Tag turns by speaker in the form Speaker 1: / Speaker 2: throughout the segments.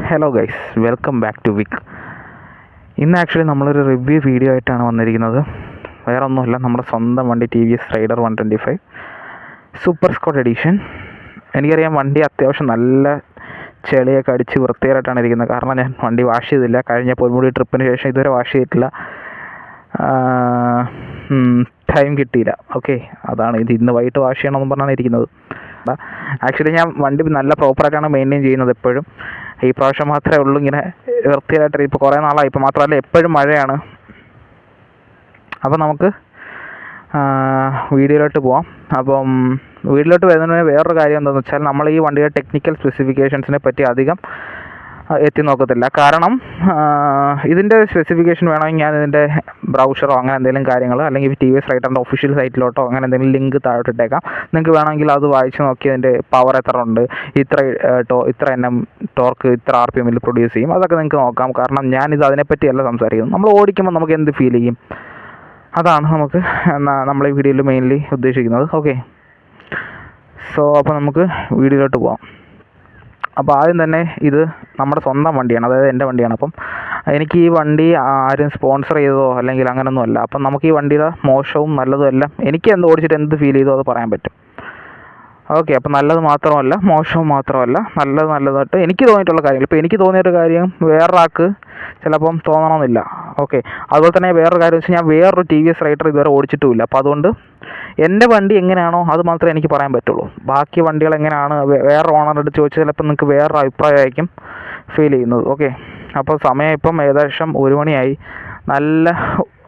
Speaker 1: Hello guys, welcome back to വിക്. ഇന്ന് actually നമ്മളൊരു റിവ്യൂ വീഡിയോ ആയിട്ടാണ് വന്നിരിക്കുന്നത്. വേറെ ഒന്നുമില്ല, നമ്മുടെ സ്വന്തം വണ്ടി TVS rider 125 super Scott edition. എനിക്കറിയാം വണ്ടി അത്യാവശ്യം നല്ല ചെളിയൊക്കെ അടിച്ച് വൃത്തികേടായിട്ടാണ് ഇരിക്കുന്നത്. കാരണം ഞാൻ വണ്ടി വാഷ് ചെയ്തില്ല. കഴിഞ്ഞ പൊന്മുടി ട്രിപ്പിന് ശേഷം ഇതുവരെ വാഷ് ചെയ്തിട്ടില്ല. ടൈം കിട്ടിയില്ല. ഓക്കെ, അതാണ് ഇത്. ഇന്ന് വൈകിട്ട് വാഷ് ചെയ്യണമെന്ന് പറഞ്ഞാണ് ഇരിക്കുന്നത്. ആക്ച്വലി ഞാൻ വണ്ടി നല്ല പ്രോപ്പറായിട്ടാണ് മെയിൻറ്റെയിൻ ചെയ്യുന്നത് എപ്പോഴും. ഈ പ്രാവശ്യം മാത്രമേ ഉള്ളൂ ഇങ്ങനെ വൃത്തിയായിട്ട്. ഇപ്പോൾ കുറേ നാളായി. ഇപ്പോൾ മാത്രമല്ല, എപ്പോഴും മഴയാണ്. അപ്പോൾ നമുക്ക് വീഡിയോയിലോട്ട് പോവാം. അപ്പം വീഡിയോയിലോട്ട് വരുന്നതിന് വേറൊരു കാര്യം എന്താണെന്ന് വെച്ചാൽ, നമ്മൾ ഈ വണ്ടിയുടെ ടെക്നിക്കൽ സ്പെസിഫിക്കേഷൻസിനെ പറ്റി അധികം എത്തി നോക്കത്തില്ല. കാരണം ഇതിൻ്റെ സ്പെസിഫിക്കേഷൻ വേണമെങ്കിൽ ഞാൻ ഇതിൻ്റെ ബ്രൗഷറോ അങ്ങനെ എന്തെങ്കിലും കാര്യങ്ങൾ, അല്ലെങ്കിൽ TVS റൈഡറിൻ്റെ ഒഫീഷ്യൽ സൈറ്റിലോട്ടോ അങ്ങനെ എന്തെങ്കിലും ലിങ്ക് താഴോട്ടിട്ടേക്കാം. നിങ്ങൾക്ക് വേണമെങ്കിൽ അത് വായിച്ച് നോക്കി അതിൻ്റെ പവർ എത്ര ഉണ്ട്, ഇത്ര NM ടോർക്ക് ഇത്ര RPM പ്രൊഡ്യൂസ് ചെയ്യും, അതൊക്കെ നിങ്ങൾക്ക് നോക്കാം. കാരണം ഞാനിത് അതിനെപ്പറ്റിയല്ല സംസാരിക്കുന്നത്. നമ്മൾ ഓടിക്കുമ്പോൾ നമുക്ക് എന്ത് ഫീൽ ചെയ്യും, അതാണ് നമുക്ക് നമ്മൾ ഈ വീഡിയോയിൽ മെയിൻലി ഉദ്ദേശിക്കുന്നത്. ഓക്കെ, സോ അപ്പോൾ നമുക്ക് വീഡിയോയിലോട്ട് പോകാം. അപ്പോൾ ആദ്യം തന്നെ ഇത് നമ്മുടെ സ്വന്തം വണ്ടിയാണ്, അതായത് എൻ്റെ വണ്ടിയാണ്. അപ്പം എനിക്ക് ഈ വണ്ടി ആരും സ്പോൺസർ ചെയ്തതോ അല്ലെങ്കിൽ അങ്ങനെയൊന്നും അല്ല. അപ്പം നമുക്ക് ഈ വണ്ടിയുടെ മോശവും നല്ലതും എല്ലാം എനിക്ക് ഓടിച്ചിട്ട് എന്ത് ഫീൽ ചെയ്തോ അത് പറയാൻ പറ്റും. ഓക്കെ, അപ്പം നല്ലത് മാത്രമല്ല മോശവും മാത്രമല്ല, നല്ലതായിട്ട് എനിക്ക് തോന്നിയിട്ടുള്ള കാര്യങ്ങൾ. ഇപ്പോൾ എനിക്ക് തോന്നിയൊരു കാര്യം വേറൊരാൾക്ക് ചിലപ്പം തോന്നണമെന്നില്ല. ഓക്കെ, അതുപോലെ തന്നെ വേറൊരു കാര്യം വെച്ചാൽ ഞാൻ വേറൊരു TVS റൈഡർ ഇതുവരെ ഓടിച്ചിട്ടുമില്ല. അപ്പോൾ അതുകൊണ്ട് എൻ്റെ വണ്ടി എങ്ങനെയാണോ അത് മാത്രമേ എനിക്ക് പറയാൻ പറ്റുള്ളൂ. ബാക്കി വണ്ടികൾ എങ്ങനെയാണ് വേറെ ഓണറോട് ചോദിച്ചാൽ ചിലപ്പോൾ നിങ്ങൾക്ക് വേറൊരു അഭിപ്രായമായിരിക്കും ഫീൽ ചെയ്യുന്നത്. ഓക്കെ, അപ്പോൾ സമയം ഇപ്പം ഏകദേശം 1 മണിയായി.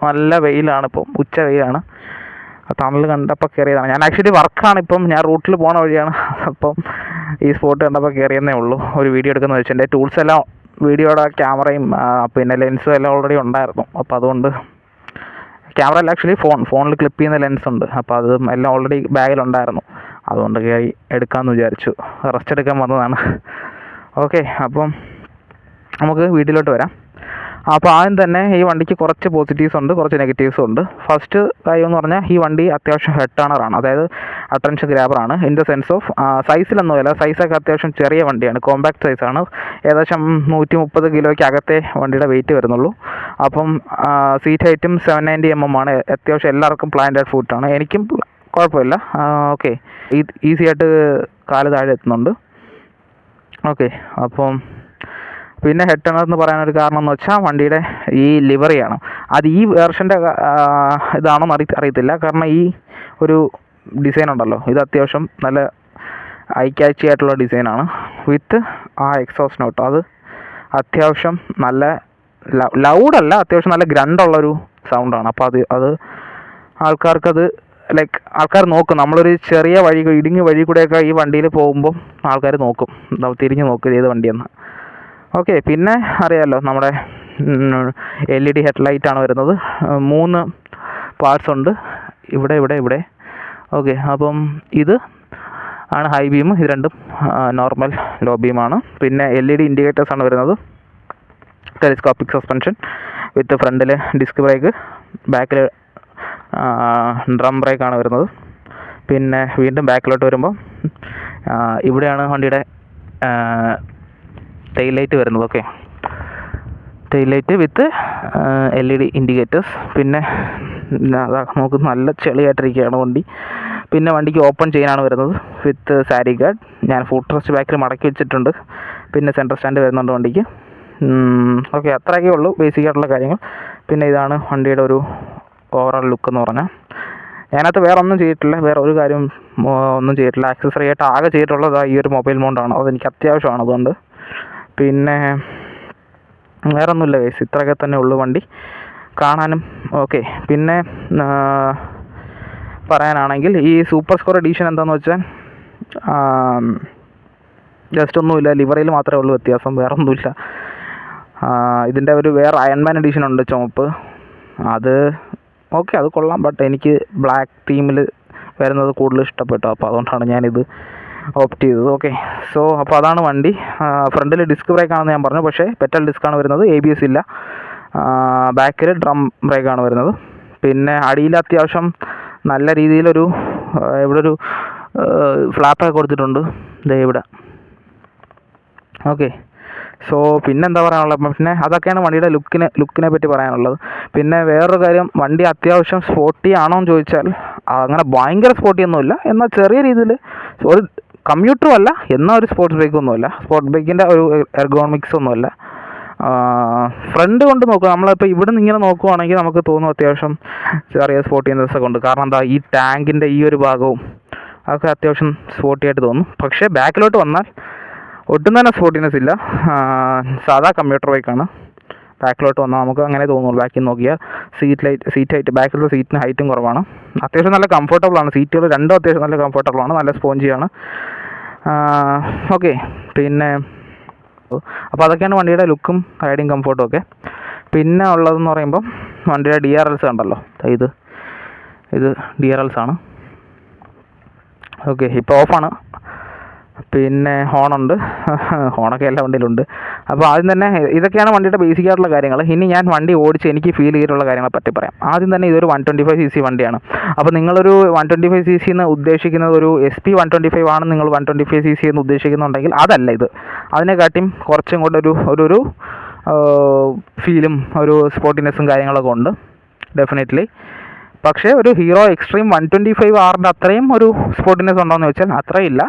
Speaker 1: നല്ല വെയിലാണ്, ഇപ്പം ഉച്ച വെയിലാണ്. തണൽ കണ്ടപ്പോൾ കയറിയതാണ്. ഞാൻ ആക്ച്വലി വർക്കാണ് ഇപ്പം, ഞാൻ റൂട്ടിൽ പോണ വഴിയാണ്. അപ്പം ഈ സ്പോട്ട് കണ്ടപ്പോൾ കയറിയെന്നേ ഉള്ളൂ. ഒരു വീഡിയോ എടുക്കുന്ന വെച്ചാൽ എൻ്റെ ടൂൾസ് എല്ലാം, വീഡിയോയുടെ ക്യാമറയും പിന്നെ ലെൻസും എല്ലാം ഓൾറെഡി ഉണ്ടായിരുന്നു. അപ്പോൾ അതുകൊണ്ട് ക്യാമറ അല്ല, ആക്ച്വലി ഫോണിൽ ക്ലിപ്പ് ചെയ്യുന്ന ലെൻസ് ഉണ്ട്. അപ്പോൾ അത് എല്ലാം ഓൾറെഡി ബാഗിലുണ്ടായിരുന്നു. അതുകൊണ്ട് കയറി എടുക്കാമെന്ന് വിചാരിച്ചു. റെസ്റ്റ് എടുക്കാൻ വന്നതാണ്. ഓക്കെ, അപ്പം നമുക്ക് വീഡിയോയിലോട്ട് വരാം. അപ്പോൾ ആദ്യം തന്നെ ഈ വണ്ടിക്ക് കുറച്ച് പോസിറ്റീവ്സ് ഉണ്ട്, കുറച്ച് നെഗറ്റീവ്സും ഉണ്ട്. ഫസ്റ്റ് കാര്യം എന്ന് പറഞ്ഞാൽ ഈ വണ്ടി അത്യാവശ്യം ഹെഡ് ടേണറാണ്, അതായത് അറ്റൻഷൻ ഗ്രാബറാണ്. ഇൻ ദ സെൻസ് ഓഫ് സൈസിലൊന്നുമില്ല, സൈസൊക്കെ അത്യാവശ്യം ചെറിയ വണ്ടിയാണ്, കോമ്പാക്ട് സൈസാണ്. ഏകദേശം 130 കിലോയ്ക്ക് അകത്തെ വണ്ടിയുടെ വെയിറ്റ് വരുന്നുള്ളൂ. അപ്പം സീറ്റ് ഹൈറ്റും 790 mm ആണ്. അത്യാവശ്യം എല്ലാവർക്കും പ്ലാന്റഡ് ഫുട്ടാണ്. എനിക്കും കുഴപ്പമില്ല. ഓക്കെ, ഈസി ആയിട്ട് കാല് താഴെ എത്തുന്നുണ്ട്. ഓക്കെ, അപ്പം പിന്നെ ഹെഡ് ടേണർ എന്ന് പറയാനൊരു കാരണം എന്ന് വെച്ചാൽ വണ്ടിയുടെ ഈ ലിവറിയാണ്. അത് ഈ വേർഷൻ്റെ ഇതാണോ അറിയത്തില്ല. കാരണം ഈ ഒരു ഡിസൈൻ ഉണ്ടല്ലോ, ഇത് അത്യാവശ്യം നല്ല ഐ ക്യാച്ചി ആയിട്ടുള്ള ഡിസൈനാണ്. വിത്ത് ആ എക്സോസ്റ്റ് നോട്ട്, അത് അത്യാവശ്യം നല്ല ലൗഡല്ല, അത്യാവശ്യം നല്ല ഗ്രണ്ടുള്ളൊരു സൗണ്ടാണ്. അപ്പോൾ അത് ആൾക്കാർക്കത് ആൾക്കാർ നോക്കും. നമ്മളൊരു ചെറിയ ഇടുങ്ങിയ വഴി കൂടെയൊക്കെ ഈ വണ്ടിയിൽ പോകുമ്പോൾ ആൾക്കാർ നോക്കും, തിരിഞ്ഞ് നോക്കും ഏത് വണ്ടിയെന്ന്. ഓക്കെ, പിന്നെ അറിയാമല്ലോ നമ്മുടെ LED ഹെഡ്ലൈറ്റാണ് വരുന്നത്. 3 പാർട്സ് ഉണ്ട്, ഇവിടെ. ഓക്കെ, അപ്പം ഇത് ആണ് ഹൈ ബീം, ഇത് രണ്ടും നോർമൽ ലോ ബീമാണ്. പിന്നെ LED ഇൻഡിക്കേറ്റേഴ്സാണ് വരുന്നത്. ടെലിസ്കോപ്പിക് സസ്പെൻഷൻ വിത്ത് ഫ്രണ്ടിൽ ഡിസ്ക് ബ്രേക്ക്, ബാക്കിൽ ഡ്രം ബ്രേക്കാണ് വരുന്നത്. പിന്നെ വീണ്ടും ബാക്കിലോട്ട് വരുമ്പോൾ ഇവിടെയാണ് വണ്ടിയുടെ ടെയിൽ ലൈറ്റ് വരുന്നത്. Okay, tail light with LED indicators. പിന്നെ നമുക്ക് നല്ല ചെളിയായിട്ടിരിക്കുകയാണ് വണ്ടി. പിന്നെ വണ്ടിക്ക് ഓപ്പൺ ചെയിനാണ് വരുന്നത് വിത്ത് സാരി ഗാർഡ്. ഞാൻ ഫുഡ് റെസ്റ്റ് ബാക്കിൽ മടക്കി വെച്ചിട്ടുണ്ട്. പിന്നെ സെൻറ്റർ സ്റ്റാൻഡ് വരുന്നുണ്ട് വണ്ടിക്ക്. ഓക്കെ, അത്രയൊക്കെ ഉള്ളൂ ബേസിക് ആയിട്ടുള്ള കാര്യങ്ങൾ. പിന്നെ ഇതാണ് വണ്ടിയുടെ ഒരു ഓവറോൾ ലുക്ക് എന്ന് പറഞ്ഞാൽ. അതിനകത്ത് വേറെ ഒന്നും ചെയ്തിട്ടില്ല, വേറെ ഒരു കാര്യം ഒന്നും ചെയ്തിട്ടില്ല. ആക്സസറി ആയിട്ട് ആകെ ചെയ്തിട്ടുള്ളത് ഈ ഒരു മൊബൈൽ മൗണ്ടാണ്. അതെനിക്ക് അത്യാവശ്യമാണ്, അതുകൊണ്ട്. പിന്നെ വേറെ ഒന്നുമില്ല ഗൈസ്, ഇത്രയൊക്കെ തന്നെ ഉള്ളൂ വണ്ടി കാണാനും. ഓക്കെ, പിന്നെ പറയാനാണെങ്കിൽ ഈ സൂപ്പർ സ്കോർ എഡീഷൻ എന്താണെന്ന് വെച്ചാൽ ജസ്റ്റ് ഒന്നുമില്ല, ലിവറിയിൽ മാത്രമേ ഉള്ളൂ വ്യത്യാസം, വേറെ ഒന്നുമില്ല. ഇതിൻ്റെ ഒരു വേറെ അയൺമാൻ എഡീഷൻ ഉണ്ട്, ചുമപ്പ്. അത് ഓക്കെ, അത് കൊള്ളാം. ബട്ട് എനിക്ക് ബ്ലാക്ക് തീമിൽ വരുന്നത് കൂടുതൽ ഇഷ്ടപ്പെട്ടു. അപ്പോൾ അതുകൊണ്ടാണ് ഞാനിത് ഓപ്റ്റ് ചെയ്തത്. ഓക്കെ, സോ അപ്പോൾ അതാണ് വണ്ടി. ഫ്രണ്ടിൽ ഡിസ്ക് ബ്രേക്കാണെന്ന് ഞാൻ പറഞ്ഞു, പക്ഷേ പെറ്റൽ ഡിസ്ക്കാണ് വരുന്നത്, ABS ഇല്ല. ബാക്കിൽ ഡ്രം ബ്രേക്കാണ് വരുന്നത്. പിന്നെ അടിയിൽ അത്യാവശ്യം നല്ല രീതിയിലൊരു ഇവിടെ ഒരു ഫ്ലാപ്പൊക്കെ കൊടുത്തിട്ടുണ്ട്, ദേ ഇവിടെ. ഓക്കെ, സോ പിന്നെ എന്താ പറയാനുള്ളത്, പിന്നെ അതൊക്കെയാണ് വണ്ടിയുടെ ലുക്കിനെ പറ്റി പറയാനുള്ളത്. പിന്നെ വേറൊരു കാര്യം, വണ്ടി അത്യാവശ്യം സ്പോർട്ടി ആണോ എന്ന് ചോദിച്ചാൽ അങ്ങനെ ഭയങ്കര സ്പോർട്ടി ഒന്നുമില്ല, എന്നാൽ ചെറിയ രീതിയിൽ ഒരു കമ്മ്യൂട്ടറും അല്ല, എന്നാൽ ഒരു സ്പോർട്സ് ബൈക്കൊന്നുമില്ല, സ്പോർട്സ് ബൈക്കിൻ്റെ ഒരു എർഗോണമിക്സ് ഒന്നുമല്ല. ഫ്രണ്ട് കൊണ്ട് നോക്കുക, നമ്മളിപ്പോൾ ഇവിടെ നിന്ന് ഇങ്ങനെ നോക്കുവാണെങ്കിൽ നമുക്ക് തോന്നും അത്യാവശ്യം ചെറിയ സ്പോർട്ടിനെസ് ഒക്കെ ഉണ്ട്. കാരണം എന്താ, ഈ ടാങ്കിൻ്റെ ഈ ഒരു ഭാഗവും അതൊക്കെ അത്യാവശ്യം സ്പോർട്ടി ആയിട്ട് തോന്നും. പക്ഷേ ബാക്കിലോട്ട് വന്നാൽ ഒട്ടും തന്നെ സ്പോർട്ടിനെസ് ഇല്ല, സാധാ കമ്പ്യൂട്ടർ ബൈക്കാണ്. ബാക്കിലോട്ട് വന്നാൽ നമുക്ക് അങ്ങനെ തോന്നുള്ളൂ. ബാക്കിൽ നോക്കിയാൽ സീറ്റ് ഹൈറ്റ്, ബാക്കിലുള്ള സീറ്റിന് ഹൈറ്റും കുറവാണ്. അത്യാവശ്യം നല്ല കംഫർട്ടബിളാണ്, സീറ്റുകൾ രണ്ടും അത്യാവശ്യം നല്ല കംഫർട്ടബിളാണ്, നല്ല സ്പോഞ്ചിയാണ്. ഓക്കെ, പിന്നെ അപ്പോൾ അതൊക്കെയാണ് വണ്ടിയുടെ ലുക്കും റൈഡിങ് കംഫർട്ടും ഒക്കെ. പിന്നെ ഉള്ളതെന്ന് പറയുമ്പം വണ്ടിയുടെ DRLs ഉണ്ടല്ലോ, ഇത് DRLs ആണ്. ഓക്കെ, ഇപ്പോൾ ഓഫാണ്. പിന്നെ ഹോണുണ്ട്, ഹോണൊക്കെ എല്ലാ വണ്ടിയിലുണ്ട്. അപ്പോൾ ആദ്യം തന്നെ ഇതൊക്കെയാണ് വണ്ടിയുടെ ബേസിക് ആയിട്ടുള്ള കാര്യങ്ങൾ. ഇനി ഞാൻ വണ്ടി ഓടിച്ച് എനിക്ക് ഫീൽ ചെയ്തിട്ടുള്ള കാര്യങ്ങളെ പറ്റി പറയാം. ആദ്യം തന്നെ ഇതൊരു 125cc വണ്ടിയാണ്. അപ്പോൾ നിങ്ങളൊരു 125cc എന്ന് ഉദ്ദേശിക്കുന്നത് ഒരു SP 125 ആണ്, നിങ്ങൾ 125cc എന്ന് ഉദ്ദേശിക്കുന്നുണ്ടെങ്കിൽ അതല്ല ഇത്. അതിനെക്കാട്ടിയും കുറച്ചും കൂടെ ഒരു ഫീലും ഒരു സ്പോർട്ടിനെസ്സും കാര്യങ്ങളൊക്കെ ഉണ്ട് ഡെഫിനറ്റ്ലി. പക്ഷേ ഒരു ഹീറോ എക്സ്ട്രീം 125R അത്രയും ഒരു സ്പോർട്ടിനെസ് ഉണ്ടോയെന്ന് ചോദിച്ചാൽ അത്രയില്ല.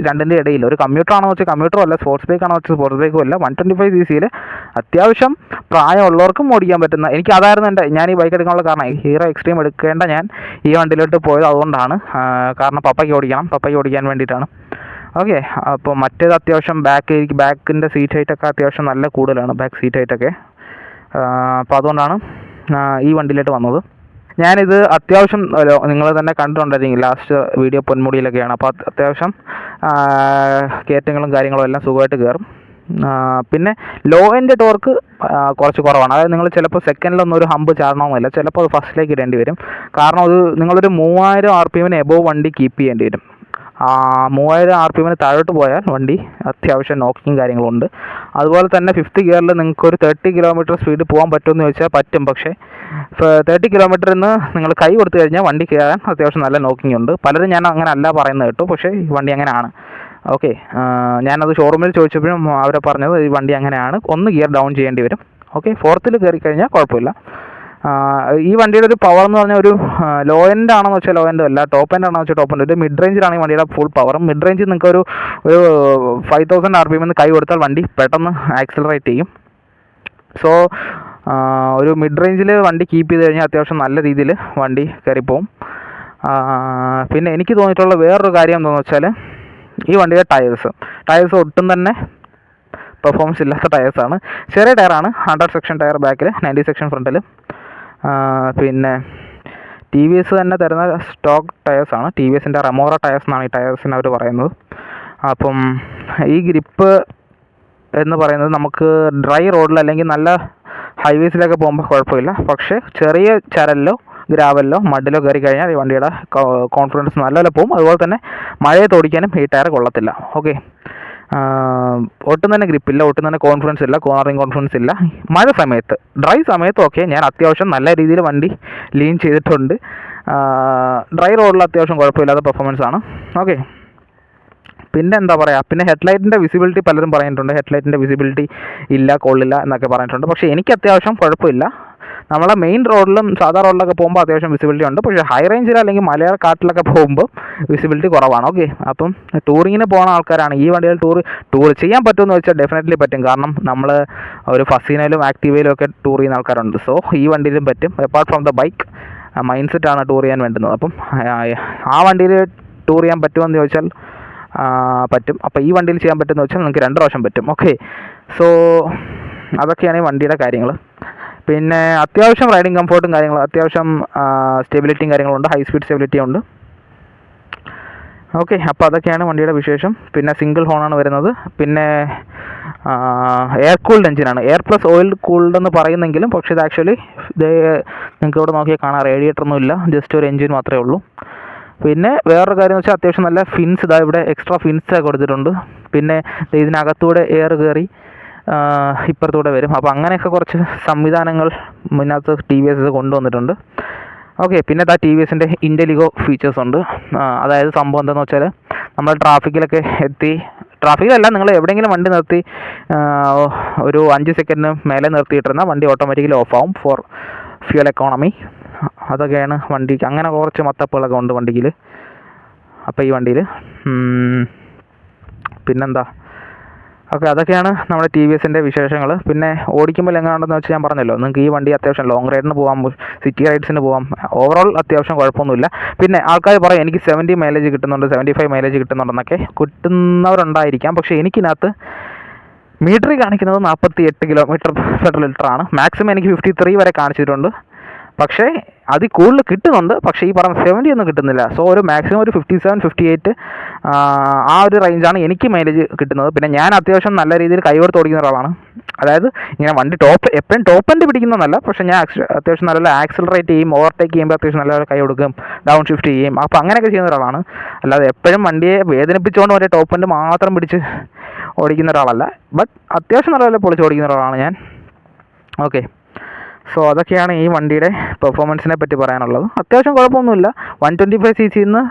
Speaker 1: രണ്ടിൻ്റെ ഇടയിൽ ഒരു കമ്മ്യൂട്ടർ ആണോ വെച്ചാൽ കമ്മ്യൂട്ടറും അല്ല, സ്പോർട്സ് ബൈക്ക് ആണോ വെച്ചാൽ സ്പോർട്സ് ബൈക്കും അല്ല. 125cc അത്യാവശ്യം പ്രായമുള്ളവർക്കും ഓടിക്കാൻ പറ്റുന്ന, എനിക്ക് അതായിരുന്നു ഞാൻ ഈ ബൈക്ക് എടുക്കാനുള്ള കാരണം. ഹീറോ എക്സ്ട്രീം എടുക്കേണ്ട ഞാൻ ഈ വണ്ടിയിലോട്ട് പോയത് അതുകൊണ്ടാണ്. കാരണം പപ്പയ്ക്ക് ഓടിക്കാൻ വേണ്ടിയിട്ടാണ്. ഓക്കെ, അപ്പോൾ മറ്റേത് അത്യാവശ്യം ബാക്കിൻ്റെ സീറ്റ് ഹൈറ്റൊക്കെ അത്യാവശ്യം നല്ല കൂടുതലാണ്, ബാക്ക് സീറ്റ് ഹൈറ്റൊക്കെ. അപ്പോൾ അതുകൊണ്ടാണ് ഈ വണ്ടിയിലോട്ട് വന്നത്. ഞാനിത് അത്യാവശ്യം നിങ്ങൾ തന്നെ കണ്ടിട്ടുണ്ടായിരിക്കും, ലാസ്റ്റ് വീഡിയോ പൊന്മുടിയിലൊക്കെയാണ്. അപ്പോൾ അത്യാവശ്യം കയറ്റങ്ങളും കാര്യങ്ങളും എല്ലാം സുഖമായിട്ട് കയറും. പിന്നെ ലോ എൻഡ് ടോർക്ക് കുറച്ച് കുറവാണ്. അതായത് നിങ്ങൾ ചിലപ്പോൾ സെക്കൻഡിലൊന്നും ഒരു ഹമ്പ് ചാടണമെന്നില്ല, ചിലപ്പോൾ അത് ഫസ്റ്റിലേക്ക് ഇടേണ്ടി വരും. കാരണം അത് നിങ്ങളൊരു 3000 RPM എബോവ് വണ്ടി കീപ്പ് ചെയ്യേണ്ടി വരും. 3000 RPM താഴോട്ട് പോയാൽ വണ്ടി അത്യാവശ്യം നോക്കിങ് കാര്യങ്ങളുണ്ട്. അതുപോലെ തന്നെ 5th ഗിയറിൽ നിങ്ങൾക്കൊരു 30 km സ്പീഡ് പോകാൻ പറ്റുമെന്ന് ചോദിച്ചാൽ പറ്റും. പക്ഷേ 30 km നിങ്ങൾ കൈ കൊടുത്തു കഴിഞ്ഞാൽ വണ്ടി കയറാൻ അത്യാവശ്യം നല്ല നോക്കിങ് ഉണ്ട്. പലരും ഞാൻ അങ്ങനെ അല്ല പറയുന്നത് കേട്ടോ, പക്ഷേ ഈ വണ്ടി അങ്ങനെയാണ്. ഓക്കെ, ഞാനത് ഷോറൂമിൽ ചോദിച്ചപ്പോഴും അവരെ പറഞ്ഞത് ഈ വണ്ടി അങ്ങനെയാണ്, 1 ഗിയർ ഡൗൺ ചെയ്യേണ്ടി വരും. ഓക്കെ, 4th കയറി കഴിഞ്ഞാൽ കുഴപ്പമില്ല. ഈ വണ്ടിയുടെ ഒരു പവർ എന്ന് പറഞ്ഞാൽ ഒരു ലോ എൻഡ് ആണെന്ന് വെച്ചാൽ ലോ എൻഡ് അല്ല, ടോപ്പ് എൻഡ് ആണെന്ന് വെച്ചാൽ ടോപ്പ് എൻഡ്. ഒരു മിഡ് റേഞ്ചിലാണ് ഈ വണ്ടിയുടെ ഫുൾ പവറും. മിഡ് റേഞ്ചിൽ നിങ്ങൾക്ക് ഒരു 5000 RPM കൈ കൊടുത്താൽ വണ്ടി പെട്ടെന്ന് ആക്സിലറേറ്റ് ചെയ്യും. സോ ഒരു മിഡ് റേഞ്ചിൽ വണ്ടി കീപ്പ് ചെയ്ത് കഴിഞ്ഞാൽ അത്യാവശ്യം നല്ല രീതിയിൽ വണ്ടി കയറിപ്പോവും. പിന്നെ എനിക്ക് തോന്നിയിട്ടുള്ള വേറൊരു കാര്യം എന്താണെന്ന് വെച്ചാൽ ഈ വണ്ടിയുടെ ടയേഴ്സ് ഒട്ടും തന്നെ പെർഫോമൻസ് ഇല്ലാത്ത ടയേഴ്സാണ്. ചെറിയ ടയറാണ്, 100 സെക്ഷൻ ടയർ ബാക്കിൽ, 90 സെക്ഷൻ ഫ്രണ്ടിൽ. പിന്നെ TVS തന്നെ തരുന്ന സ്റ്റോക്ക് ടയേഴ്സാണ്. TVSൻ്റെ റെമോറ ടയേഴ്സ് എന്നാണ് ഈ ടയേഴ്സിന് അവർ പറയുന്നത്. അപ്പം ഈ ഗ്രിപ്പ് എന്ന് പറയുന്നത് നമുക്ക് ഡ്രൈ റോഡിൽ അല്ലെങ്കിൽ നല്ല ഹൈവേസിലൊക്കെ പോകുമ്പോൾ കുഴപ്പമില്ല. പക്ഷേ ചെറിയ ചരലിലോ ഗ്രാവലിലോ മഡിലോ കയറി കഴിഞ്ഞാൽ ഈ വണ്ടിയുടെ കോൺഫിഡൻസ് നല്ലപോലെ പോകും. അതുപോലെ തന്നെ മഴയത്ത് ഓടിക്കാനും ഈ ടയർ കൊള്ളത്തില്ല. ഓക്കെ, ഒട്ടും തന്നെ ഗ്രിപ്പില്ല, ഒട്ടും തന്നെ കോൺഫിഡൻസ് ഇല്ല, കോർണറിങ് കോൺഫിഡൻസ് ഇല്ല. മഴ സമയത്ത്, ഡ്രൈ സമയത്ത് ഓക്കെ, ഞാൻ അത്യാവശ്യം നല്ല രീതിയിൽ വണ്ടി ലീൻ ചെയ്തിട്ടുണ്ട്. ഡ്രൈ റോഡിൽ അത്യാവശ്യം കുഴപ്പമില്ലാത്ത പെർഫോമൻസ് ആണ്. ഓക്കെ, പിന്നെ എന്താ പറയുക, പിന്നെ ഹെഡ്ലൈറ്റിൻ്റെ വിസിബിലിറ്റി പലരും പറഞ്ഞിട്ടുണ്ട്, ഹെഡ്ലൈറ്റിൻ്റെ വിസിബിലിറ്റി ഇല്ല, കൊള്ളില്ല എന്നൊക്കെ പറഞ്ഞിട്ടുണ്ട്. പക്ഷേ എനിക്ക് അത്യാവശ്യം കുഴപ്പമില്ല. നമ്മളെ മെയിൻ റോഡിലും സാധാ റോഡിലൊക്കെ പോകുമ്പോൾ അത്യാവശ്യം വിസിബിലിറ്റി ഉണ്ട്. പക്ഷേ ഹൈ റേഞ്ചിൽ അല്ലെങ്കിൽ മലയാള കാട്ടിലൊക്കെ പോകുമ്പോൾ വിസിബിലിറ്റി കുറവാണ്. ഓക്കെ, അപ്പം ടൂറിങ്ങിന് പോകുന്ന ആൾക്കാരാണ് ഈ വണ്ടികൾ ടൂർ ചെയ്യാൻ പറ്റുമെന്ന് വെച്ചാൽ ഡെഫിനറ്റ്ലി പറ്റും. കാരണം നമ്മൾ ഒരു ഫസീനയിലും ആക്റ്റീവയിലും ഒക്കെ ടൂർ ചെയ്യുന്ന ആൾക്കാരുണ്ട്. സോ ഈ വണ്ടിയിലും പറ്റും. Apart from the bike, mind സെറ്റാണ് ടൂർ ചെയ്യാൻ വേണ്ടുന്നത്. അപ്പം ആ വണ്ടിയിൽ ടൂർ ചെയ്യാൻ പറ്റുമെന്ന് ചോദിച്ചാൽ പറ്റും. അപ്പോൾ ഈ വണ്ടിയിൽ ചെയ്യാൻ പറ്റുമെന്ന് വെച്ചാൽ നിങ്ങൾക്ക് 2 പ്രാവശ്യം പറ്റും. ഓക്കെ, സോ അതൊക്കെയാണ് ഈ വണ്ടിയുടെ കാര്യങ്ങൾ. പിന്നെ അത്യാവശ്യം റൈഡിങ് കംഫർട്ടും കാര്യങ്ങളും, അത്യാവശ്യം സ്റ്റെബിലിറ്റിയും കാര്യങ്ങളുണ്ട്, ഹൈ സ്പീഡ് സ്റ്റെബിലിറ്റി ഉണ്ട്. ഓക്കെ, അപ്പോൾ അതൊക്കെയാണ് വണ്ടിയുടെ വിശേഷം. പിന്നെ സിംഗിൾ ഹോണാണ് വരുന്നത്. പിന്നെ എയർ കൂൾഡ് എഞ്ചിനാണ്, എയർ പ്ലസ് ഓയിൽ കൂൾഡ് എന്ന് പറയുന്നെങ്കിലും പക്ഷേ ഇത് ആക്ച്വലി നിങ്ങൾക്ക് ഇവിടെ നോക്കിയാൽ കാണാം, റേഡിയേറ്ററൊന്നും ഇല്ല, ജസ്റ്റ് ഒരു എഞ്ചിൻ മാത്രമേ ഉള്ളൂ. പിന്നെ വേറൊരു കാര്യം എന്ന് വെച്ചാൽ അത്യാവശ്യം നല്ല ഫിൻസ്, ഇവിടെ എക്സ്ട്രാ ഫിൻസ് കൊടുത്തിട്ടുണ്ട്. പിന്നെ ഇതിനകത്തൂടെ എയർ കയറി ഇപ്പുറത്തൂടെ വരും. അപ്പോൾ അങ്ങനെയൊക്കെ കുറച്ച് സംവിധാനങ്ങൾ ഇതിനകത്ത് TVS കൊണ്ടുവന്നിട്ടുണ്ട്. ഓക്കെ, പിന്നെ TVSൻ്റെ ഇൻ്റലിഗോ ഫീച്ചേഴ്സ് ഉണ്ട്. അതായത് സംഭവം എന്താണെന്ന് വെച്ചാൽ നമ്മൾ ട്രാഫിക്കിലൊക്കെ എത്തി ട്രാഫിക്കിലല്ല, നിങ്ങൾ എവിടെയെങ്കിലും വണ്ടി നിർത്തി ഒരു 5 സെക്കൻഡിന് മേലെ നിർത്തിയിട്ടിരുന്ന വണ്ടി ഓട്ടോമാറ്റിക്കലി ഓഫാവും ഫോർ ഫ്യൂൽ എക്കോണമി. അതൊക്കെയാണ് വണ്ടിക്ക്, അങ്ങനെ കുറച്ച് മത്തപ്പുകളൊക്കെ ഉണ്ട് വണ്ടിയിൽ. അപ്പോൾ ഈ വണ്ടിയിൽ പിന്നെന്താ, ഓക്കെ, അതൊക്കെയാണ് നമ്മുടെ ടി വി എസിൻ്റെ വിശേഷങ്ങൾ. പിന്നെ ഓടിക്കുമ്പോൾ എങ്ങനെയാണെന്ന് വെച്ചാൽ ഞാൻ പറഞ്ഞല്ലോ, നിങ്ങൾക്ക് ഈ വണ്ടി അത്യാവശ്യം ലോങ് റൈഡിന് പോകാം, സിറ്റി റൈഡ്സിന് പോകാം, ഓവറോൾ അത്യാവശ്യം കുഴപ്പമൊന്നുമില്ല. പിന്നെ ആൾക്കാർ പറയും എനിക്ക് 70 മൈലേജ് കിട്ടുന്നുണ്ട്, 75 മൈലേജ് കിട്ടുന്നുണ്ടെന്നൊക്കെ. കിട്ടുന്നവരുണ്ടായിരിക്കാം, പക്ഷേ എനിക്കിനകത്ത് മീറ്ററിൽ കാണിക്കുന്നത് 48 കിലോമീറ്റർ പെർ ലിറ്ററാണ്. മാക്സിമം എനിക്ക് 53 വരെ കാണിച്ചിട്ടുണ്ട്. പക്ഷേ അതിൽ കൂടുതൽ കിട്ടുന്നുണ്ട്, പക്ഷേ ഈ പറഞ്ഞ 70 ഒന്നും കിട്ടുന്നില്ല. സോ ഒരു മാക്സിമം ഒരു 57, 58 ആ ഒരു റേഞ്ചാണ് എനിക്ക് മൈലേജ് കിട്ടുന്നത്. പിന്നെ ഞാൻ അത്യാവശ്യം നല്ല രീതിയിൽ കൈകൊടുത്ത് ഓടിക്കുന്ന ഒരാളാണ്. അതായത് ഇങ്ങനെ വണ്ടി എപ്പോഴും ടോപ്പ് എൻഡ് പിടിക്കുന്നതല്ല, പക്ഷേ ഞാൻ അത്യാവശ്യം നല്ല ആക്സിലറേറ്റ് ചെയ്യും, ഓവർടേക്ക് ചെയ്യുമ്പോൾ അത്യാവശ്യം നല്ല കൈ കൊടുക്കും, ഡൗൺ ഷിഫ്റ്റ് ചെയ്യും. അപ്പോൾ അങ്ങനെയൊക്കെ ചെയ്യുന്ന ഒരാളാണ്. അല്ലാതെ എപ്പോഴും വണ്ടിയെ വേദനിപ്പിച്ചുകൊണ്ട് വരെ ടോപ്പ് എൻഡ് മാത്രം പിടിച്ച് ഓടിക്കുന്ന ഒരാളല്ല. ബട്ട് അത്യാവശ്യം നല്ല പൊളിച്ച് ഓടിക്കുന്ന ഒരാളാണ് ഞാൻ. ഓക്കെ, സോ അതൊക്കെയാണ് ഈ വണ്ടിയുടെ പെർഫോമൻസിനെ പറ്റി പറയാനുള്ളത്. അത്യാവശ്യം കുഴപ്പമൊന്നുമില്ല. 125cc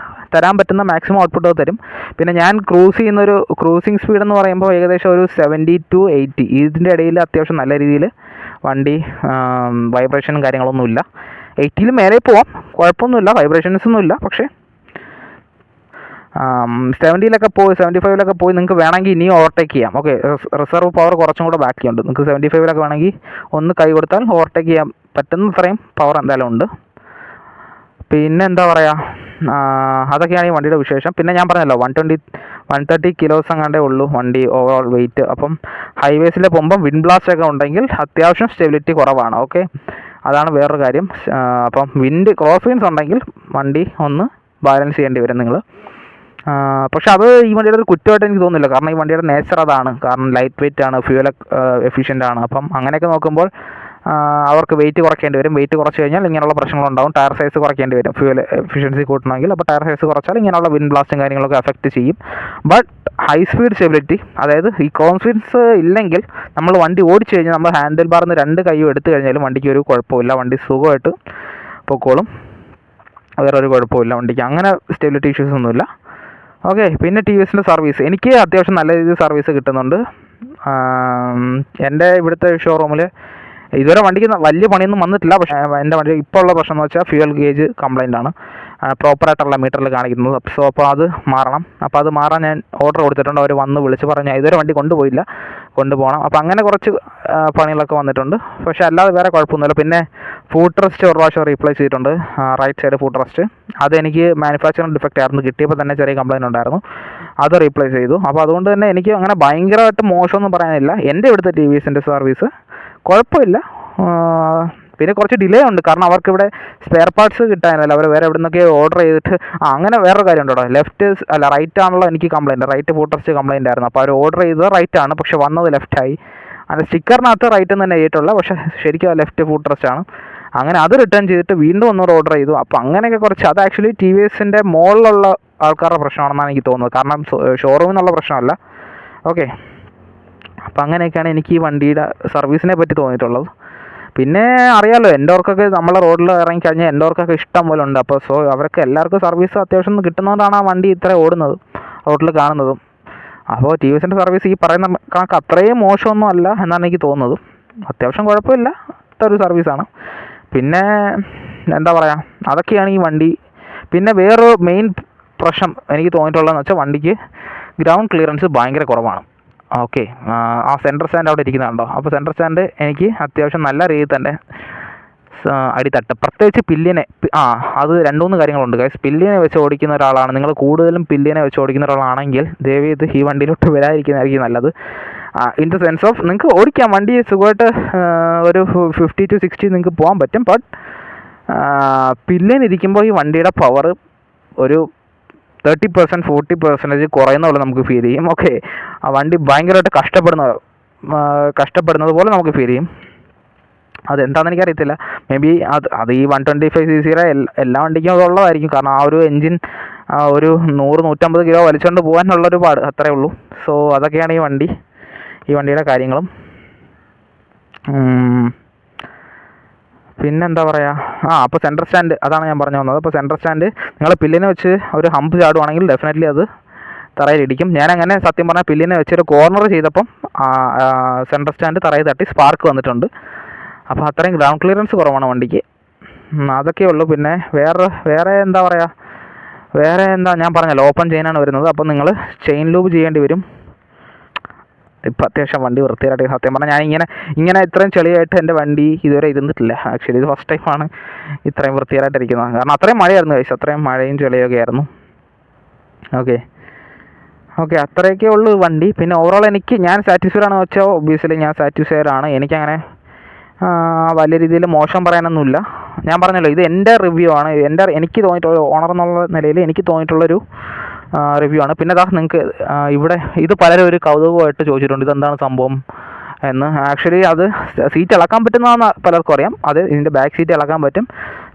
Speaker 1: തരാൻ പറ്റുന്ന മാക്സിമം ഔട്ട്പുട്ട് തരും. പിന്നെ ഞാൻ ക്രൂസിങ് സ്പീഡ് എന്ന് പറയുമ്പോൾ ഏകദേശം ഒരു 70 to 80, ഇതിൻ്റെ ഇടയിൽ അത്യാവശ്യം നല്ല രീതിയിൽ വണ്ടി വൈബ്രേഷനും കാര്യങ്ങളൊന്നുമില്ല. 80 മേലെ പോവാം, കുഴപ്പമൊന്നുമില്ല, വൈബ്രേഷൻസ് ഒന്നുമില്ല. പക്ഷേ 70 75 പോയി നിങ്ങൾക്ക് വേണമെങ്കിൽ ഇനിയും ഓവർടേക്ക് ചെയ്യാം. ഓക്കെ, റിസർവ് പവർ കുറച്ചും കൂടെ ബാക്കിയുണ്ട്. നിങ്ങൾക്ക് 75 വേണമെങ്കിൽ ഒന്ന് കൈ കൊടുത്താൽ ഓവർടേക്ക് ചെയ്യാൻ പറ്റുന്ന അത്രയും പവർ എന്തായാലും ഉണ്ട്. പിന്നെ എന്താ പറയുക, അതൊക്കെയാണ് ഈ വണ്ടിയുടെ വിശേഷം. പിന്നെ ഞാൻ പറഞ്ഞല്ലോ 130 കിലോസ് അങ്ങാണ്ടേ ഉള്ളൂ വണ്ടി ഓവറോൾ വെയിറ്റ്. അപ്പം ഹൈവേസിൽ പോകുമ്പം വിൻഡ് ബ്ലാസ്റ്റ് ഒക്കെ ഉണ്ടെങ്കിൽ അത്യാവശ്യം സ്റ്റെബിലിറ്റി കുറവാണ്. ഓക്കെ, അതാണ് വേറൊരു കാര്യം. അപ്പം ക്രോസ് വിൻഡ്സ് ഉണ്ടെങ്കിൽ വണ്ടി ഒന്ന് ബാലൻസ് ചെയ്യേണ്ടി വരും നിങ്ങൾ. പക്ഷെ അത് ഈ വണ്ടിയുടെ ഒരു കുറ്റമായിട്ട് എനിക്ക് തോന്നുന്നില്ല. കാരണം ഈ വണ്ടിയുടെ നേച്ചർ അതാണ്. കാരണം ലൈറ്റ് വെയിറ്റ് ആണ്, ഫ്യൂൽ എഫിഷ്യൻ്റ് ആണ്. അപ്പം അങ്ങനെയൊക്കെ നോക്കുമ്പോൾ അവർക്ക് വെയിറ്റ് കുറയ്ക്കേണ്ടി വരും. വെയിറ്റ് കുറച്ച് കഴിഞ്ഞാൽ ഇങ്ങനെയുള്ള പ്രശ്നങ്ങളുണ്ടാകും. ടയർ സൈസ് കുറയ്ക്കേണ്ടി വരും ഫ്യൂൽ എഫിഷ്യൻസി കൂട്ടണമെങ്കിൽ. അപ്പോൾ ടയർ സൈസ് കുറച്ചാൽ ഇങ്ങനെയുള്ള വിൻഡ് ബ്ലാസ്റ്റും കാര്യങ്ങളൊക്കെ എഫക്റ്റ് ചെയ്യും. ബട്ട് ഹൈ സ്പീഡ് സ്റ്റെബിലിറ്റി, അതായത് ഈ കോൺഫിഡൻസ് ഇല്ലെങ്കിൽ നമ്മൾ വണ്ടി ഓടിച്ചു കഴിഞ്ഞാൽ നമ്മൾ ഹാൻഡിൽ ബാറിൽ നിന്ന് 2 കൈയും എടുത്തു കഴിഞ്ഞാലും വണ്ടിക്ക് ഒരു കുഴപ്പമില്ല. വണ്ടി സുഖമായിട്ട് പൊക്കോളും, വേറൊരു കുഴപ്പമില്ല വണ്ടിക്ക്. അങ്ങനെ സ്റ്റെബിലിറ്റി ഇഷ്യൂസ് ഒന്നുമില്ല. ഓക്കെ, പിന്നെ ടി വി എസിൻ്റെ സർവീസ് എനിക്ക് അത്യാവശ്യം നല്ല രീതിയിൽ സർവീസ് കിട്ടുന്നുണ്ട്. എൻ്റെ ഇവിടുത്തെ ഷോറൂമിൽ ഇതുവരെ വണ്ടിക്ക് വലിയ പണിയൊന്നും വന്നിട്ടില്ല. പക്ഷേ എൻ്റെ വണ്ടി ഇപ്പോൾ ഉള്ള പ്രശ്നം എന്ന് വെച്ചാൽ ഫ്യൂൽ ഗേജ് കംപ്ലൈൻ്റ് ആണ്, പ്രോപ്പറായിട്ടുള്ള മീറ്ററിൽ കാണിക്കുന്നത്. സോ അപ്പോൾ അത് മാറണം. അപ്പോൾ അത് മാറാൻ ഞാൻ ഓർഡർ കൊടുത്തിട്ടുണ്ട്. അവർ വന്ന് വിളിച്ച് പറഞ്ഞു ഇതുവരെ വണ്ടി കൊണ്ടുപോകണം. അപ്പോൾ അങ്ങനെ കുറച്ച് പണികളൊക്കെ വന്നിട്ടുണ്ട്. പക്ഷേ അല്ലാതെ വേറെ കുഴപ്പമൊന്നുമില്ല. പിന്നെ ഫുഡ് റെസ്റ്റ് ഒരു പ്രാവശ്യം റീപ്ലേസ് ചെയ്തിട്ടുണ്ട്, റൈറ്റ് സൈഡ് ഫുഡ് റെസ്റ്റ്. അതെനിക്ക് മാനുഫാക്ചറിങ് ഡിഫക്റ്റ് ആയിരുന്നു, കിട്ടിയപ്പോൾ തന്നെ ചെറിയ കംപ്ലൈൻറ്റ് ഉണ്ടായിരുന്നു. അത് റീപ്ലേസ് ചെയ്തു. അപ്പോൾ അതുകൊണ്ട് തന്നെ എനിക്ക് അങ്ങനെ ഭയങ്കരമായിട്ട് മോശമൊന്നും പറയാനില്ല. എൻ്റെ ഇവിടുത്തെ ടി വി എസിൻ്റെ സർവീസ് കുഴപ്പമില്ല. പിന്നെ കുറച്ച് ഡിലേ ഉണ്ട്, കാരണം അവർക്കിവിടെ സ്പെയർ പാർട്സ് കിട്ടാനല്ല, അവർ വേറെ എവിടെ നിന്നൊക്കെ ഓർഡർ ചെയ്തിട്ട് അങ്ങനെ വേറൊരു കാര്യം ഉണ്ടോ, റൈറ്റ് ആണല്ലോ എനിക്ക് complaint, right footrest complaint ആയിരുന്നു. അപ്പോൾ അവർ ഓർഡർ ചെയ്തത് റൈറ്റ് ആണ്, പക്ഷെ വന്നത് ലെഫ്റ്റായി. അത് സ്റ്റിക്കറിനകത്ത് റൈറ്റ് എന്ന് തന്നെ ചെയ്തിട്ടുള്ള, പക്ഷേ ശരിക്കും ലെഫ്റ്റ് ഫുഡ് റെസ്റ്റ് ആണ്. അങ്ങനെ അത് റിട്ടേൺ ചെയ്തിട്ട് വീണ്ടും ഒന്നുകൂടെ ഓർഡർ ചെയ്തു. അപ്പോൾ അങ്ങനെയൊക്കെ കുറച്ച്, അത് ആക്ച്വലി ടി വി എസിൻ്റെ മുകളിലുള്ള ആൾക്കാരുടെ പ്രശ്നമാണെന്നാണ് എനിക്ക് തോന്നുന്നത്, കാരണം ഷോറൂമിൽ നിന്നുള്ള പ്രശ്നമല്ല. ഓക്കെ, അപ്പോൾ അങ്ങനെയൊക്കെയാണ് എനിക്ക് ഈ വണ്ടിയുടെ സർവീസിനെ പറ്റി തോന്നിയിട്ടുള്ളത്. പിന്നെ അറിയാമല്ലോ, എൻഡോർക്കൊക്കെ നമ്മളെ റോഡിൽ ഇറങ്ങിക്കഴിഞ്ഞാൽ എൻഡോർക്കൊക്കെ ഇഷ്ടം പോലെ ഉണ്ട്. അപ്പോൾ സോ അവർക്ക് എല്ലാവർക്കും സർവീസ് അത്യാവശ്യം കിട്ടുന്നതുകൊണ്ടാണ് ആ വണ്ടി ഇത്ര ഓടുന്നത്, റോഡിൽ കാണുന്നതും. അപ്പോൾ ടി വി എസിൻ്റെ സർവീസ് ഈ പറയുന്ന കണക്ക് അത്രയും മോശമൊന്നും അല്ല എന്നാണ് എനിക്ക് തോന്നുന്നത്. അത്യാവശ്യം കുഴപ്പമില്ല ഒരു സർവീസാണ്. പിന്നെ എന്താ പറയുക, അതൊക്കെയാണ് ഈ വണ്ടി. പിന്നെ വേറൊരു മെയിൻ പ്രശ്നം എനിക്ക് തോന്നിയിട്ടുള്ളതെന്ന് വെച്ചാൽ വണ്ടിക്ക് ഗ്രൗണ്ട് ക്ലിയറൻസ് ഭയങ്കര കുറവാണ്. ഓക്കെ, ആ സെൻറ്റർ സ്റ്റാൻഡ് അവിടെ ഇരിക്കുന്നുണ്ടോ, അപ്പോൾ സെൻറ്റർ സ്റ്റാൻഡ് എനിക്ക് അത്യാവശ്യം നല്ല രീതിയിൽ തന്നെ അടിത്തട്ട്, പ്രത്യേകിച്ച് പില്ലിനെ. അത് 2-3 കാര്യങ്ങളുണ്ട് ഗൈസ്. പില്ലിനെ വെച്ച് ഓടിക്കുന്ന ഒരാളാണ് നിങ്ങൾ, കൂടുതലും പില്ലിനെ വെച്ച് ഓടിക്കുന്ന ഒരാളാണെങ്കിൽ ദയവ് ചെയ്ത് ഈ വണ്ടിയിലോട്ട് വരാതിരിക്കുന്നതായിരിക്കും നല്ലത്. ഇൻ ദ സെൻസ് ഓഫ് നിങ്ങൾക്ക് ഓടിക്കാം, വണ്ടി സുഖമായിട്ട് ഒരു 50 to 60 നിങ്ങൾക്ക് പോകാൻ പറ്റും. ബട്ട് പില്ലിനിരിക്കുമ്പോൾ ഈ വണ്ടിയുടെ പവർ ഒരു 30% 40% കുറയുന്ന പോലെ നമുക്ക് ഫീൽ ചെയ്യും. ഓക്കെ, ആ വണ്ടി ഭയങ്കരമായിട്ട് കഷ്ടപ്പെടുന്നത് പോലെ നമുക്ക് ഫീൽ ചെയ്യും. അതെന്താണെന്ന് എനിക്കറിയത്തില്ല. മേ ബി അത് ഈ 125cc എല്ലാ വണ്ടിക്കും അതുള്ളതായിരിക്കും. കാരണം ആ ഒരു എൻജിൻ ഒരു 100-150 കിലോ വലിച്ചുകൊണ്ട് പോകാനുള്ളൊരു പാട്, അത്രേ ഉള്ളൂ. സോ അതൊക്കെയാണ് ഈ വണ്ടിയുടെ കാര്യങ്ങളും. പിന്നെന്താ പറയുക, അപ്പോൾ സെൻറ്റർ സ്റ്റാൻഡ്, അതാണ് ഞാൻ പറഞ്ഞു വന്നത്. അപ്പോൾ സെൻറ്റർ സ്റ്റാൻഡ് നിങ്ങൾ പില്ലിനെ വെച്ച് ഒരു ഹമ്പ് ചാടുവാണെങ്കിൽ ഡെഫിനറ്റ്ലി അത് തറയിലിടിക്കും. ഞാനങ്ങനെ സത്യം പറഞ്ഞാൽ പില്ലിനെ വെച്ചൊരു കോർണർ ചെയ്തപ്പം സെൻറ്റർ സ്റ്റാൻഡ് തറയിൽ തട്ടി സ്പാർക്ക് വന്നിട്ടുണ്ട്. അപ്പോൾ അത്രയും ഗ്രൗണ്ട് ക്ലിയറൻസ് കുറവാണ് വണ്ടിക്ക്. അതൊക്കെ ഉള്ളൂ. പിന്നെ വേറെ എന്താ പറയുക, ഞാൻ പറഞ്ഞല്ലോ ഓപ്പൺ ചെയിനാണ് വരുന്നത്. അപ്പോൾ നിങ്ങൾ ചെയിൻ ലൂബ് ചെയ്യേണ്ടി വരും. ഇപ്പം അത്യാവശ്യം വണ്ടി വൃത്തിയായിട്ട്, സത്യം പറഞ്ഞാൽ ഞാൻ ഇങ്ങനെ ഇത്രയും ചെളിയായിട്ട് എൻ്റെ വണ്ടി ഇതുവരെ ഇരുന്നിട്ടില്ല. ആക്ച്വലി ഇത് ഫസ്റ്റ് ടൈമാണ് ഇത്രയും വൃത്തിയായിട്ടിരിക്കുന്നത്. കാരണം അത്രയും മഴയായിരുന്നു കഴിച്ചു, അത്രയും മഴയും ചെളിയൊക്കെ ആയിരുന്നു. ഓക്കെ അത്രയൊക്കെ ഉള്ളൂ വണ്ടി. പിന്നെ ഓവറോൾ ഞാൻ സാറ്റിസ്ഫൈഡ് ആണെന്ന് വെച്ചാൽ ഒബ്വിയസ്ലി ഞാൻ സാറ്റിസ്ഫൈഡ് ആണ്. എനിക്കങ്ങനെ വലിയ രീതിയിൽ മോശം പറയാനൊന്നുമില്ല. ഞാൻ പറഞ്ഞല്ലോ ഇത് എൻ്റെ റിവ്യൂ ആണ്, എനിക്ക് തോന്നിയിട്ടുള്ള ഓണർ എന്നുള്ള നിലയിൽ എനിക്ക് തോന്നിയിട്ടുള്ളൊരു റിവ്യൂ ആണ്. പിന്നെ നിങ്ങൾക്ക് ഇവിടെ ഇത് പലരും ഒരു കൗതുകമായിട്ട് ചോദിച്ചിട്ടുണ്ട് ഇതെന്താണ് സംഭവം എന്ന്. ആക്ച്വലി അത് സീറ്റ് ഇളക്കാൻ പറ്റുന്നതെന്ന് പലർക്കും അറിയാം. അത് ഇതിൻ്റെ ബാക്ക് സീറ്റ് ഇളക്കാൻ പറ്റും.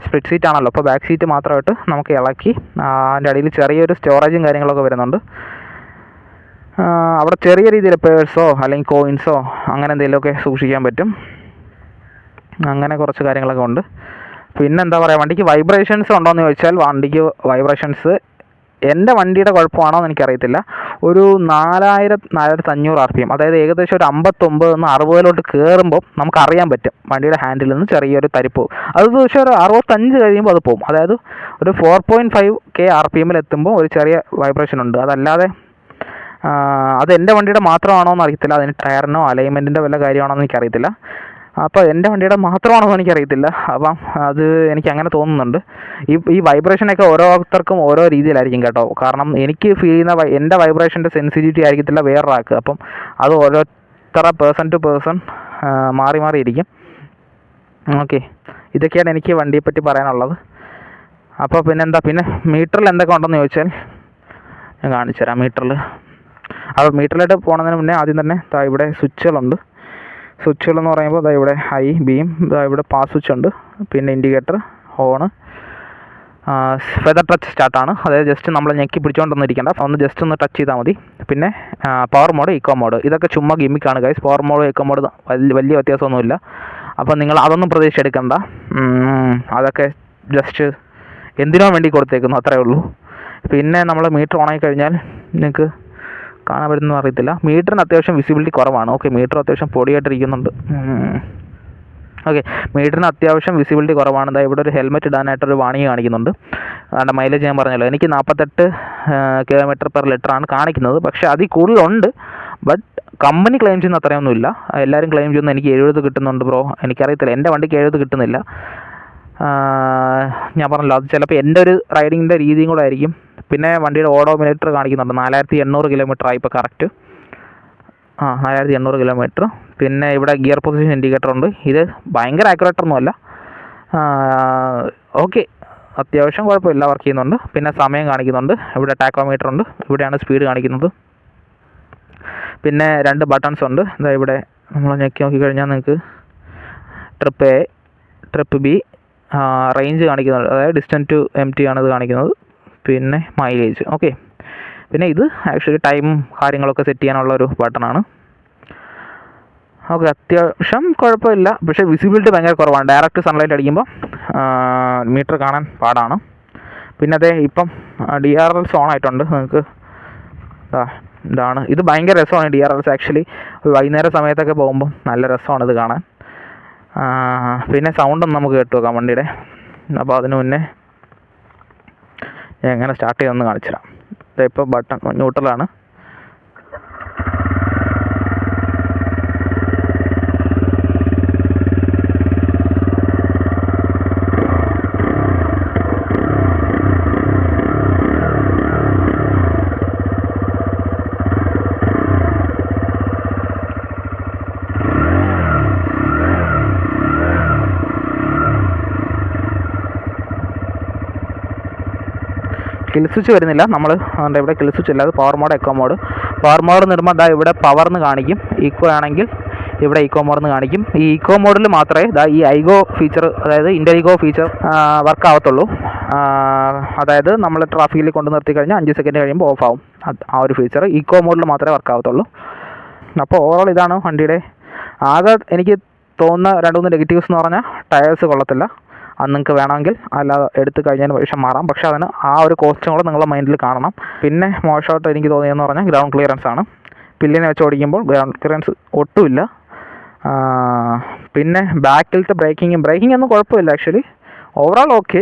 Speaker 1: സ്പ്ലിറ്റ് സീറ്റ് ആണല്ലോ, അപ്പോൾ ബാക്ക് സീറ്റ് മാത്രമായിട്ട് നമുക്ക് ഇളക്കി അതിൻ്റെ അടിയിൽ ചെറിയൊരു സ്റ്റോറേജും കാര്യങ്ങളൊക്കെ വരുന്നുണ്ട്. അവിടെ ചെറിയ രീതിയിൽ പേഴ്സോ അല്ലെങ്കിൽ കോയിൻസോ അങ്ങനെ എന്തെങ്കിലുമൊക്കെ സൂക്ഷിക്കാൻ പറ്റും. അങ്ങനെ കുറച്ച് കാര്യങ്ങളൊക്കെ ഉണ്ട്. പിന്നെ എന്താ പറയുക, വണ്ടിക്ക് വൈബ്രേഷൻസ് ഉണ്ടോയെന്ന് ചോദിച്ചാൽ വണ്ടിക്ക് വൈബ്രേഷൻസ് എൻ്റെ വണ്ടിയുടെ കുഴപ്പമാണോ എന്ന് എനിക്കറിയത്തില്ല. ഒരു 4500 RPM, അതായത് ഏകദേശം ഒരു 59 നിന്ന് 60 കയറുമ്പോൾ നമുക്കറിയാൻ പറ്റും വണ്ടിയുടെ ഹാൻഡിൽ നിന്ന് ചെറിയൊരു തരിപ്പ്. അത് പക്ഷേ ഒരു 65 കഴിയുമ്പോൾ അത് പോകും. അതായത് ഒരു 4.5K RPM എത്തുമ്പോൾ ഒരു ചെറിയ വൈബ്രേഷൻ ഉണ്ട്. അതല്ലാതെ അത് എൻ്റെ വണ്ടിയുടെ മാത്രമാണോ എന്ന് അറിയത്തില്ല. അതിന് ടയറിനോ അലൈൻമെൻറ്റിൻ്റെ വല്ല കാര്യമാണോ എന്ന് എനിക്കറിയത്തില്ല. അപ്പോൾ എൻ്റെ വണ്ടിയുടെ മാത്രമാണോ എന്ന് എനിക്കറിയത്തില്ല. അപ്പം അത് എനിക്ക് അങ്ങനെ തോന്നുന്നുണ്ട്. ഈ വൈബ്രേഷനൊക്കെ ഓരോരുത്തർക്കും ഓരോ രീതിയിലായിരിക്കും കേട്ടോ. കാരണം എനിക്ക് ഫീൽ ചെയ്യുന്ന എൻ്റെ വൈബ്രേഷൻ്റെ സെൻസിറ്റിവിറ്റി ആയിരിക്കത്തില്ല വേറൊരാൾക്ക്. അപ്പം അത് ഓരോരുത്തരുടെ പേഴ്സൺ ടു പേഴ്സൺ മാറി ഇരിക്കും. ഓക്കെ, ഇതൊക്കെയാണ് എനിക്ക് വണ്ടിയെപ്പറ്റി പറയാനുള്ളത്. അപ്പോൾ പിന്നെ മീറ്ററിൽ എന്തൊക്കെ ഉണ്ടെന്ന് ചോദിച്ചാൽ ഞാൻ കാണിച്ചു തരാം. അപ്പോൾ മീറ്ററിലോട്ട് പോകുന്നതിന് മുന്നേ ആദ്യം തന്നെ ഇവിടെ സ്വിച്ചുകളെന്ന് പറയുമ്പോൾ ഇവിടെ ഹൈ ബീം, ഇവിടെ പാസ് സ്വിച്ച് ഉണ്ട്, പിന്നെ ഇൻഡിക്കേറ്റർ, ഹോണ്, ഫെദർ ടച്ച് സ്റ്റാർട്ടാണ്. അതായത് ജസ്റ്റ് നമ്മൾ ഞെക്കി പിടിച്ചുകൊണ്ടൊന്നും ഇരിക്കേണ്ട, ഒന്ന് ജസ്റ്റ് ഒന്ന് ടച്ച് ചെയ്താൽ മതി. പിന്നെ പവർ മോഡ്, ഇക്കോ മോഡ്, ഇതൊക്കെ ചുമ്മാ ഗിമ്മിക്കാണ് guys. Power mode eco mode വലിയ വ്യത്യാസമൊന്നുമില്ല. അപ്പോൾ നിങ്ങൾ അതൊന്നും പ്രതീക്ഷിച്ചെടുക്കണ്ട. അതൊക്കെ ജസ്റ്റ് എന്തിനോ വേണ്ടി കൊടുത്തേക്കുന്നു, അത്രേ ഉള്ളൂ. പിന്നെ നമ്മൾ മീറ്റർ ഓൺ ആയി കഴിഞ്ഞാൽ നിങ്ങൾക്ക് കാണാൻ പറ്റുന്നതെന്ന് അറിയത്തില്ല. മീറ്ററിന് അത്യാവശ്യം വിസിബിലിറ്റി കുറവാണ്. ഓക്കെ, മീറ്റർ അത്യാവശ്യം പൊടിയായിട്ടിരിക്കുന്നുണ്ട്. മീറ്ററിന് അത്യാവശ്യം വിസിബിലിറ്റി കുറവാണ്. ഇവിടെ ഒരു ഹെൽമെറ്റ് ഇടാനായിട്ടൊരു വാണിംഗ് കാണിക്കുന്നുണ്ട്. അതുകൊണ്ട് മൈലേജ് ഞാൻ പറഞ്ഞല്ലോ, എനിക്ക് 48 km/L ആണ് കാണിക്കുന്നത്. പക്ഷേ അതിൽ കൂടുതലുണ്ട്. ബട്ട് കമ്പനി ക്ലെയിം ചെയ്യുന്ന അത്രയൊന്നുമില്ല. എല്ലാവരും ക്ലെയിം ചെയ്യുന്ന എനിക്ക് 70 കിട്ടുന്നുണ്ട് ബ്രോ. എനിക്കറിയത്തില്ല, എൻ്റെ വണ്ടിക്ക് 70 കിട്ടുന്നില്ല. ഞാൻ പറഞ്ഞല്ലോ, അത് ചിലപ്പോൾ എൻ്റെ ഒരു റൈഡിങ്ങിൻ്റെ രീതിയും കൂടെ ആയിരിക്കും. പിന്നെ വണ്ടിയുടെ ഓഡോമീറ്റർ കാണിക്കുന്നുണ്ട് 4800 km ആയി ഇപ്പോൾ കറക്റ്റ്. 4800 km. പിന്നെ ഇവിടെ ഗിയർ പൊസിഷൻ ഇൻഡിക്കേറ്റർ ഉണ്ട്. ഇത് ഭയങ്കര ആക്യുറേറ്റ് ഒന്നുമല്ല. ഓക്കെ, അത്യാവശ്യം കുഴപ്പമില്ല, വർക്ക് ചെയ്യുന്നുണ്ട്. പിന്നെ സമയം കാണിക്കുന്നുണ്ട്. ഇവിടെ ടാക്കോമീറ്റർ ഉണ്ട്, ഇവിടെയാണ് സ്പീഡ് കാണിക്കുന്നത്. പിന്നെ 2 ബട്ടൺസ് ഉണ്ട്. ഇവിടെ നമ്മൾ ഞെക്കി നോക്കിക്കഴിഞ്ഞാൽ നിങ്ങൾക്ക് trip A, trip B, range കാണിക്കുന്നുണ്ട്. അതായത് ഡിസ്റ്റൻസ് ടു MT ആണ് ഇത് കാണിക്കുന്നത്. പിന്നെ മൈലേജ്. ഓക്കെ, പിന്നെ ഇത് ആക്ച്വലി ടൈം കാര്യങ്ങളൊക്കെ സെറ്റ് ചെയ്യാനുള്ള ഒരു ബട്ടണാണ്. ഓക്കെ, അത്യാവശ്യം കുഴപ്പമില്ല. പക്ഷേ വിസിബിലിറ്റി ഭയങ്കര കുറവാണ്. ഡയറക്റ്റ് സൺലൈറ്റ് അടിക്കുമ്പോൾ മീറ്റർ കാണാൻ പാടാണ്. പിന്നെ ഇപ്പം DRLs ഓൺ ആയിട്ടുണ്ട്. നിങ്ങൾക്ക് ഇതാണ്, ഇത് ഭയങ്കര രസമാണ് DRLs. ആക്ച്വലി വൈകുന്നേര സമയത്തൊക്കെ പോകുമ്പോൾ നല്ല രസമാണ് ഇത് കാണാൻ. പിന്നെ സൗണ്ടൊന്നും നമുക്ക് കേട്ടു നോക്കാം വണ്ടിയുടെ. അപ്പോൾ അതിന് മുന്നേ എങ്ങനെ സ്റ്റാർട്ട് ചെയ്തെന്ന് കാണിച്ചു തരാം. ഇപ്പോൾ ബട്ടൺ ന്യൂട്രലാണ്. കിൽ സ്വിച്ച് വരുന്നില്ല. നമ്മൾ ഇവിടെ കിൽ സ്വിച്ച് ഇല്ല. അത് power mode, eco mode. Power mode നിർമ്മാണം ഇവിടെ പവർന്ന് കാണിക്കും. ഈക്കോ ആണെങ്കിൽ ഇവിടെ ഈക്കോ മോഡെന്ന് കാണിക്കും. ഈ ഈക്കോ മോഡിൽ മാത്രമേ ഈ ഐഗോ ഫീച്ചർ, അതായത് ഇൻ്റർഗോ ഫീച്ചർ വർക്ക് ആവത്തുള്ളൂ. അതായത് നമ്മൾ ട്രാഫിക്കിൽ കൊണ്ട് നിർത്തി കഴിഞ്ഞാൽ 5 സെക്കൻഡ് കഴിയുമ്പോൾ ഓഫ് ആവും. ആ ഒരു ഫീച്ചർ ഈക്കോ മോഡിൽ മാത്രമേ വർക്ക് ആവത്തുള്ളൂ. അപ്പോൾ ഓവറോൾ ഇതാണ് വണ്ടിയുടെ. ആകെ എനിക്ക് തോന്നുന്ന 2-3 നെഗറ്റീവ്സ് എന്ന് പറഞ്ഞാൽ ടയേഴ്സ് കൊള്ളത്തില്ല. അത് നിങ്ങൾക്ക് വേണമെങ്കിൽ അല്ലാതെ എടുത്ത് കഴിഞ്ഞതിന് ശേഷം മാറാം. പക്ഷേ അതിന് ആ ഒരു കോസ്റ്റും കൂടെ നിങ്ങളുടെ മൈൻഡിൽ കാണണം. പിന്നെ മോശമായിട്ട് എനിക്ക് തോന്നിയെന്ന് പറഞ്ഞാൽ ഗ്രൗണ്ട് ക്ലിയറൻസ് ആണ്. പില്ലിനെ വെച്ച് ഓടിക്കുമ്പോൾ ഗ്രൗണ്ട് ക്ലിയറൻസ് ഒട്ടുമില്ല. പിന്നെ ബാക്കിലത്തെ ബ്രേക്കിംഗ് ഒന്നും കുഴപ്പമില്ല actually. Overall okay,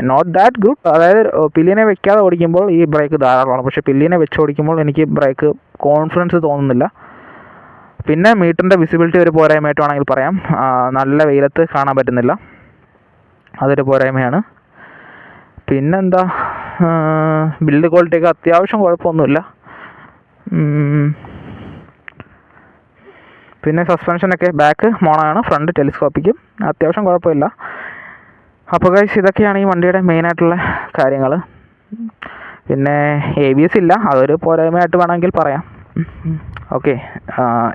Speaker 1: not that good. അതായത് പില്ലിനെ വെക്കാതെ ഓടിക്കുമ്പോൾ ഈ ബ്രേക്ക് ധാരാളമാണ്. പക്ഷേ പില്ലിനെ വെച്ച് ഓടിക്കുമ്പോൾ എനിക്ക് ബ്രേക്ക് കോൺഫിഡൻസ് തോന്നുന്നില്ല. പിന്നെ മീറ്ററിൻ്റെ വിസിബിലിറ്റി ഒരു പോരായ്മയായിട്ട് വേണമെങ്കിൽ പറയാം. നല്ല വെയിലത്ത് കാണാൻ പറ്റുന്നില്ല, അതൊരു പോരായ്മയാണ്. പിന്നെന്താ, ബിൽഡ് ക്വാളിറ്റിയൊക്കെ അത്യാവശ്യം കുഴപ്പമൊന്നുമില്ല. പിന്നെ സസ്പെൻഷനൊക്കെ ബാക്ക് മോണോയാണ്, ഫ്രണ്ട് ടെലിസ്കോപ്പിക്കും, അത്യാവശ്യം കുഴപ്പമില്ല. അപ്പോൾ ഗൈസ് ഇതൊക്കെയാണ് ഈ വണ്ടിയുടെ മെയിനായിട്ടുള്ള കാര്യങ്ങൾ. പിന്നെ ABS ഇല്ല, അതൊരു പോരായ്മയായിട്ട് വേണമെങ്കിൽ പറയാം. ഓക്കെ,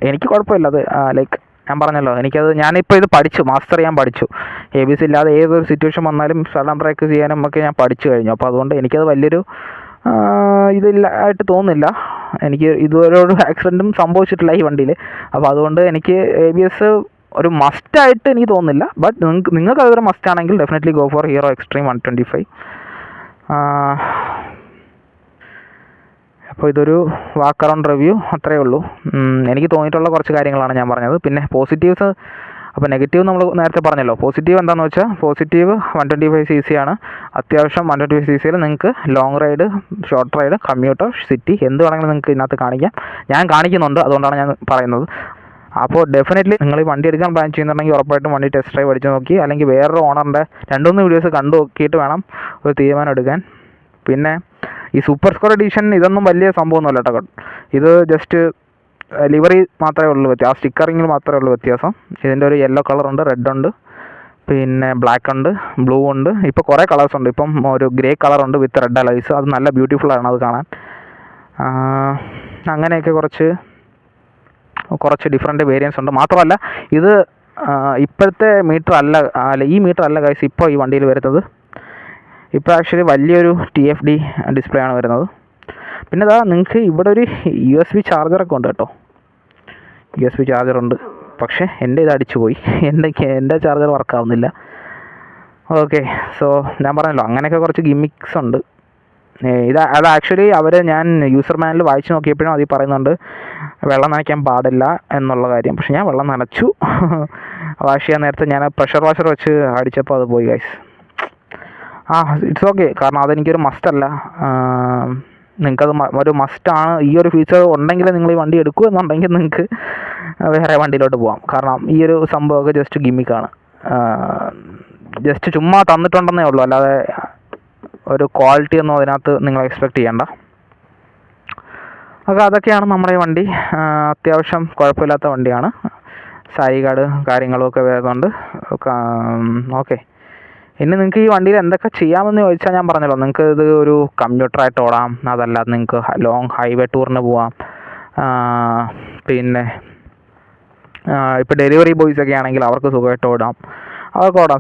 Speaker 1: എനിക്ക് കുഴപ്പമില്ല അത്. ലൈക്ക് ഞാൻ പറഞ്ഞല്ലോ, ഞാനിപ്പോൾ ഇത് പഠിച്ചു, മാസ്റ്റർ ചെയ്യാൻ പഠിച്ചു. ABS ഇല്ലാതെ ഏതൊരു സിറ്റുവേഷൻ വന്നാലും സഡൻ ബ്രേക്ക് ചെയ്യാനും ഒക്കെ ഞാൻ പഠിച്ചു കഴിഞ്ഞു. അപ്പോൾ അതുകൊണ്ട് എനിക്കത് വലിയൊരു ഇതില്ല ആയിട്ട് തോന്നുന്നില്ല. എനിക്ക് ഇതുവരെ ഒരു ആക്സിഡൻറ്റും സംഭവിച്ചിട്ടില്ല ഈ വണ്ടിയിൽ. അപ്പോൾ അതുകൊണ്ട് എനിക്ക് ABS ഒരു മസ്റ്റായിട്ട് എനിക്ക് തോന്നുന്നില്ല. ബട്ട് നിങ്ങൾക്ക് അതൊരു മസ്റ്റാണെങ്കിൽ definitely go for Hero Xtreme 125. അപ്പോൾ ഇതൊരു വാക്ക് അറൗണ്ട് റിവ്യൂ അത്രയേ ഉള്ളൂ. എനിക്ക് തോന്നിയിട്ടുള്ള കുറച്ച് കാര്യങ്ങളാണ് ഞാൻ പറഞ്ഞത്. പിന്നെ പോസിറ്റീവ്സ്, അപ്പോൾ നെഗറ്റീവ് നമ്മൾ നേരത്തെ പറഞ്ഞല്ലോ. പോസിറ്റീവ് എന്താണെന്ന് വെച്ചാൽ, പോസിറ്റീവ് 125cc ആണ്. അത്യാവശ്യം 125cc നിങ്ങൾക്ക് long ride, short ride, commuter, city എന്ത് വേണമെങ്കിലും നിങ്ങൾക്ക് ഇതിനകത്ത് കാണിക്കാം. ഞാൻ കാണിക്കുന്നുണ്ട്, അതുകൊണ്ടാണ് ഞാൻ പറയുന്നത്. അപ്പോൾ ഡെഫിനറ്റ്ലി നിങ്ങൾ ഈ വണ്ടി എടുക്കാൻ പ്ലാൻ ചെയ്യുന്നുണ്ടെങ്കിൽ ഉറപ്പായിട്ടും വണ്ടി ടെസ്റ്റ് ഡ്രൈവ് അടിച്ച് നോക്കി, അല്ലെങ്കിൽ വേറൊരു ഓണറിൻ്റെ 2-3 വീഡിയോസ് കണ്ടു നോക്കിയിട്ട് വേണം ഒരു തീരുമാനം എടുക്കാൻ. പിന്നെ ഈ സൂപ്പർ സ്കോർ എഡിഷൻ ഇതൊന്നും വലിയ സംഭവമൊന്നുമല്ല കേട്ടോ. ഇത് ജസ്റ്റ് ലിവറി മാത്രമേ ഉള്ളൂ വ്യത്യാസം, ആ സ്റ്റിക്കറിങ്ങിൽ മാത്രമേ ഉള്ളൂ വ്യത്യാസം. ഇതിൻ്റെ ഒരു യെല്ലോ കളറുണ്ട്, റെഡ് ഉണ്ട്, പിന്നെ ബ്ലാക്ക് ഉണ്ട്, ബ്ലൂ ഉണ്ട്. ഇപ്പോൾ കുറേ കളേഴ്സ് ഉണ്ട്. ഇപ്പം ഒരു ഗ്രേ കളറുണ്ട് വിത്ത് റെഡ് അലൈസ്, അത് നല്ല ബ്യൂട്ടിഫുള്ളാണ് അത് കാണാൻ. അങ്ങനെയൊക്കെ കുറച്ച് ഡിഫറെൻറ്റ് വേരിയൻസ് ഉണ്ട്. മാത്രമല്ല ഇത് ഇപ്പോഴത്തെ മീറ്റർ അല്ല, ഈ മീറ്റർ അല്ല ഗൈസ് ഇപ്പോൾ ഈ വണ്ടിയിൽ വരുന്നത്. ഇപ്പോൾ ആക്ച്വലി വലിയൊരു TFD ഡിസ്പ്ലേ ആണ് വരുന്നത്. പിന്നെ ഇതാ നിങ്ങൾക്ക് ഇവിടെ ഒരു USB ചാർജറൊക്കെ ഉണ്ട് കേട്ടോ. USB ചാർജറുണ്ട്, പക്ഷേ എൻ്റെ ഇത് അടിച്ചു പോയി. എൻ്റെ ചാർജർ വർക്കാവുന്നില്ല. ഓക്കെ, സോ ഞാൻ പറഞ്ഞല്ലോ അങ്ങനെയൊക്കെ കുറച്ച് ഗിമ്മിക്സ് ഉണ്ട്. അത് ആക്ച്വലി ഞാൻ യൂസർ മാനുവൽ വായിച്ച് നോക്കിയപ്പോഴും അതിൽ പറയുന്നുണ്ട് വെള്ളം നനയ്ക്കാൻ പാടില്ല എന്നുള്ള കാര്യം. പക്ഷെ ഞാൻ വെള്ളം നനച്ചു. വാഷ് ചെയ്യാൻ നേരത്തെ ഞാൻ പ്രഷർ വാഷർ വെച്ച് അടിച്ചപ്പോൾ അത് പോയി ഗൈസ്. ഇറ്റ്സ് ഓക്കെ, കാരണം അതെനിക്കൊരു മസ്റ്റല്ല. നിങ്ങൾക്കത് ഒരു മസ്റ്റാണ്. ഈ ഒരു ഫീച്ചർ ഉണ്ടെങ്കിൽ നിങ്ങൾ ഈ വണ്ടി എടുക്കൂ എന്നുണ്ടെങ്കിൽ നിങ്ങൾക്ക് വേറെ വണ്ടിയിലോട്ട് പോകാം. കാരണം ഈ ഒരു സംഭവമൊക്കെ ജസ്റ്റ് ഗിമ്മിക്കാണ്, ജസ്റ്റ് ചുമ്മാ തന്നിട്ടുണ്ടെന്നേ ഉള്ളൂ. അല്ലാതെ ഒരു ക്വാളിറ്റി ഒന്നും അതിനകത്ത് നിങ്ങൾ എക്സ്പെക്റ്റ് ചെയ്യണ്ട. അതൊക്കെയാണ് നമ്മുടെ ഈ വണ്ടി. അത്യാവശ്യം കുഴപ്പമില്ലാത്ത വണ്ടിയാണ്. സായി കാർഡ് കാര്യങ്ങളുമൊക്കെ വരുന്നുണ്ട്. ഓക്കെ, ഇനി നിങ്ങൾക്ക് ഈ വണ്ടിയിൽ എന്തൊക്കെ ചെയ്യാമെന്ന് ചോദിച്ചാൽ ഞാൻ പറഞ്ഞല്ലോ, നിങ്ങൾക്ക് ഇത് ഒരു കമ്പ്യൂട്ടറായിട്ട് ഓടാം. അതല്ലാതെ നിങ്ങൾക്ക് ലോങ് ഹൈവേ ടൂറിന് പോവാം. പിന്നെ ഇപ്പോൾ ഡെലിവറി ബോയ്സൊക്കെ ആണെങ്കിൽ അവർക്ക് സുഖമായിട്ട് ഓടാം,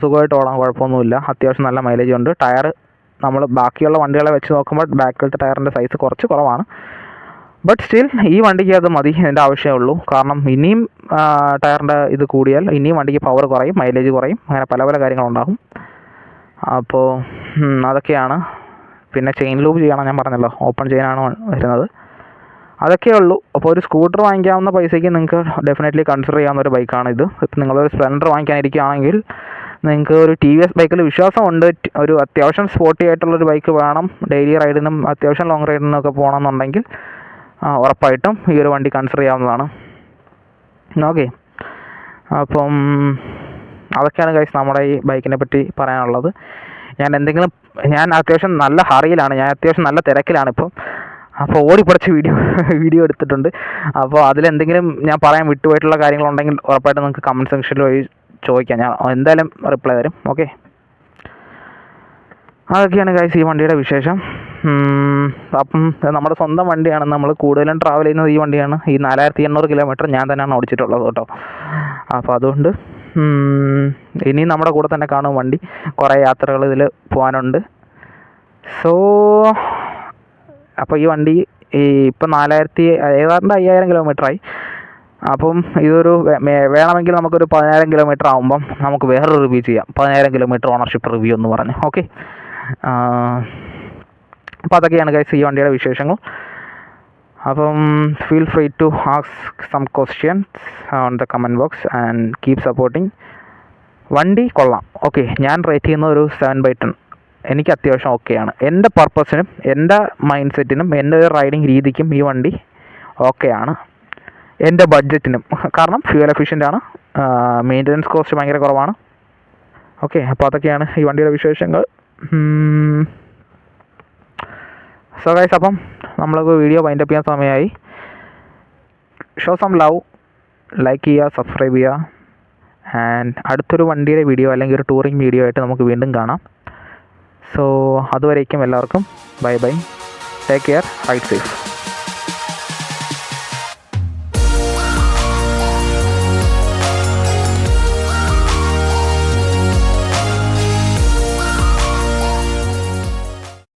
Speaker 1: സുഖമായിട്ട് ഓടാം, കുഴപ്പമൊന്നുമില്ല. അത്യാവശ്യം നല്ല മൈലേജ് ഉണ്ട്. ടയർ നമ്മൾ ബാക്കിയുള്ള വണ്ടികളെ വെച്ച് നോക്കുമ്പോൾ ബാക്കിലത്തെ ടയറിൻ്റെ സൈസ് കുറച്ച് കുറവാണ്. ബട്ട് സ്റ്റിൽ ഈ വണ്ടിക്ക് അത് മതി, ഇതിൻ്റെ ആവശ്യമേ ഉള്ളൂ. കാരണം ഇനിയും ടയറിൻ്റെ ഇത് കൂടിയാൽ ഇനിയും വണ്ടിക്ക് പവർ കുറയും, മൈലേജ് കുറയും, അങ്ങനെ പല പല കാര്യങ്ങളുണ്ടാകും. അപ്പോൾ അതൊക്കെയാണ്. പിന്നെ ചെയിൻ ലൂബ് ചെയ്യണം, ഞാൻ പറഞ്ഞല്ലോ ഓപ്പൺ ചെയിനാണ് വരുന്നത്. അതൊക്കെ ഉള്ളൂ. അപ്പോൾ ഒരു സ്കൂട്ടർ വാങ്ങിക്കാവുന്ന പൈസയ്ക്ക് നിങ്ങൾക്ക് ഡെഫിനറ്റ്ലി കൺസിഡർ ചെയ്യാവുന്ന ഒരു ബൈക്കാണിത്. ഇപ്പം നിങ്ങളൊരു സ്പ്ലെൻഡർ വാങ്ങിക്കാനിരിക്കുകയാണെങ്കിൽ നിങ്ങൾക്ക് ഒരു TVS ബൈക്കിൽ വിശ്വാസമുണ്ട്. ഒരു അത്യാവശ്യം സ്പോർട്ടി ആയിട്ടുള്ളൊരു ബൈക്ക് വേണം, ഡെയിലി റൈഡിനും അത്യാവശ്യം ലോങ് റൈഡിനും ഒക്കെ പോകണമെന്നുണ്ടെങ്കിൽ ഉറപ്പായിട്ടും ഈ ഒരു വണ്ടി കൺസിഡർ ചെയ്യാവുന്നതാണ്. ഓക്കെ, അപ്പം അതൊക്കെയാണ് ഗൈസ് നമ്മുടെ ഈ ബൈക്കിനെ പറ്റി പറയാനുള്ളത്. ഞാൻ അത്യാവശ്യം നല്ല ഹറിയിലാണ്, ഞാൻ അത്യാവശ്യം നല്ല തിരക്കിലാണിപ്പം. അപ്പോൾ ഓടിപ്പടച്ച് വീഡിയോ എടുത്തിട്ടുണ്ട്. അപ്പോൾ അതിലെന്തെങ്കിലും ഞാൻ പറയാൻ വിട്ടുപോയിട്ടുള്ള കാര്യങ്ങളുണ്ടെങ്കിൽ ഉറപ്പായിട്ടും നിങ്ങൾക്ക് കമൻറ്റ് സെക്ഷനിൽ വഴി ചോദിക്കാം, ഞാൻ എന്തായാലും റിപ്ലൈ തരും. ഓക്കെ, അതൊക്കെയാണ് ഗൈസ് ഈ വണ്ടിയുടെ വിശേഷം. അപ്പം നമ്മുടെ സ്വന്തം വണ്ടിയാണ്, നമ്മൾ കൂടുതലും ട്രാവൽ ചെയ്യുന്നത് ഈ വണ്ടിയാണ്. ഈ 4800 കിലോമീറ്റർ ഞാൻ തന്നെയാണ് ഓടിച്ചിട്ടുള്ളത് കേട്ടോ. അപ്പോൾ അതുകൊണ്ട് ഇനി നമ്മുടെ കൂടെ തന്നെ കാണും വണ്ടി. കുറേ യാത്രകൾ ഇതിൽ പോകാനുണ്ട്. സോ അപ്പോൾ ഈ വണ്ടി ഇപ്പം 5000 കിലോമീറ്ററായി. അപ്പം ഇതൊരു വേണമെങ്കിൽ നമുക്കൊരു 10,000 കിലോമീറ്റർ ആകുമ്പം നമുക്ക് വേറൊരു റിവ്യൂ ചെയ്യാം, 10,000 കിലോമീറ്റർ ഓണർഷിപ്പ് റിവ്യൂ എന്ന് പറഞ്ഞ്. ഓക്കെ, അപ്പോൾ അതൊക്കെയാണ് ഗൈസ് ഈ വണ്ടിയുടെ വിശേഷങ്ങൾ. അപ്പം feel free to ask some questions on the comment box and keep supporting. വണ്ടി കൊള്ളാം. ഓക്കെ, ഞാൻ റേറ്റ് ചെയ്യുന്ന ഒരു 7/10. എനിക്ക് അത്യാവശ്യം ഓക്കെയാണ്. എൻ്റെ പർപ്പസിനും എൻ്റെ മൈൻഡ് സെറ്റിനും എൻ്റെ റൈഡിങ് രീതിക്കും ഈ വണ്ടി ഓക്കെയാണ്. എൻ്റെ ബഡ്ജറ്റിനും, കാരണം ഫ്യൂവൽ എഫിഷ്യൻ്റ് ആണ്, മെയിൻ്റനൻസ് കോസ്റ്റ് ഭയങ്കര കുറവാണ്. ഓക്കെ, അപ്പോൾ അതൊക്കെയാണ് ഈ വണ്ടിയുടെ വിശേഷങ്ങൾ. സോ ഗൈസ്, അപ്പം നമ്മൾക്ക് വീഡിയോ വൈൻഡപ്പ് ചെയ്യാൻ സമയമായി. ഷോ സം ലവ്, ലൈക്ക് ചെയ്യുക, സബ്സ്ക്രൈബ് ചെയ്യുക. ആൻഡ് അടുത്തൊരു വണ്ടിയുടെ വീഡിയോ അല്ലെങ്കിൽ ഒരു ടൂറിങ് വീഡിയോ ആയിട്ട് നമുക്ക് വീണ്ടും കാണാം. സോ അതുവരേക്കും എല്ലാവർക്കും bye bye, take care, ride safe.